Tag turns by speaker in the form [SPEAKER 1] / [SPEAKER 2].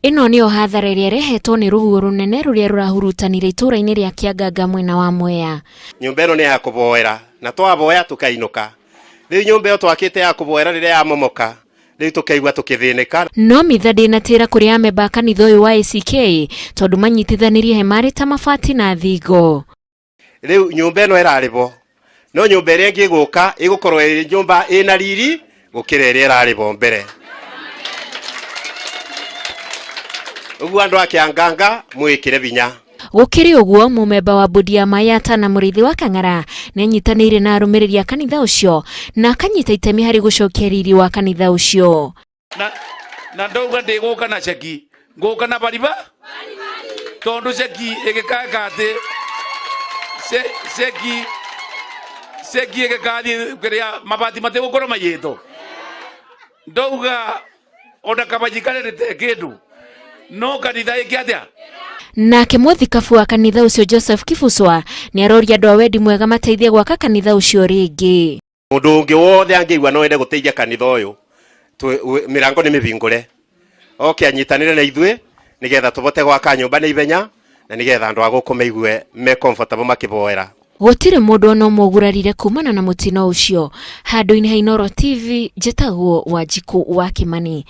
[SPEAKER 1] Ino niyo hathara iria rehetwo ni ruhuho runene ruria rurahurutanire itũra-inĩ ria Kianganga mwena wa Mwea.
[SPEAKER 2] Nyumba ĩno nĩ ya kũboera na twaboya tukainuka. Rĩu nyumba ĩyo twakĩte ya kũboera rĩrĩa yamomoka rĩu tukaigua tukithĩnĩka. No
[SPEAKER 1] mitha ndĩnatĩra kũrĩ amemba kanitha ũyũ wa ACK tondũ manyitithanirie hema ta mabati na thingo.
[SPEAKER 2] Rĩu nyumba ĩno ĩrarĩbo no nyumba ĩrĩa ĩngĩ gũka ĩgũkorwo ĩ nyumba ĩna riri gũkĩra ĩrĩa ĩrarĩbo mbere. Uguo andu a Kianganga mwikire binya.
[SPEAKER 1] Gukiri uguo mumemba wa bodi ya Mayata na murithi wa Kang'ara nenyitanire na arumiriri a kanitha ucio na akanyita itemi hari gucokia riri wa kanitha ucio.
[SPEAKER 3] Na ndauga ndiguka na ceki nguka na bariba tondu ceki igikaka ati ceki igikathi kiria mabati mate gukoro mayito ndauga ona kabajikarete kindu no kanitha ikiatia.
[SPEAKER 1] Nake muthikabu wa kanitha ucio Joseph Kibuswa ni aroria andu a wendi mwega mateithie gwaka kanitha ucio ringi.
[SPEAKER 2] Mundu ungi wothe angiigua no ende guteithia kanitha uyu mirango ni mibingure anyitanire na ithuĩ nigetha tubote gwaka nyumba ni ibenya na nigetha andu a guku meigue me comfortable makiboera.
[SPEAKER 1] Gutire mundu ono mogurarire kumana na mutino ucio. Handu-ini ha Inooro TV njitagwo Wanjiku wa Kimani.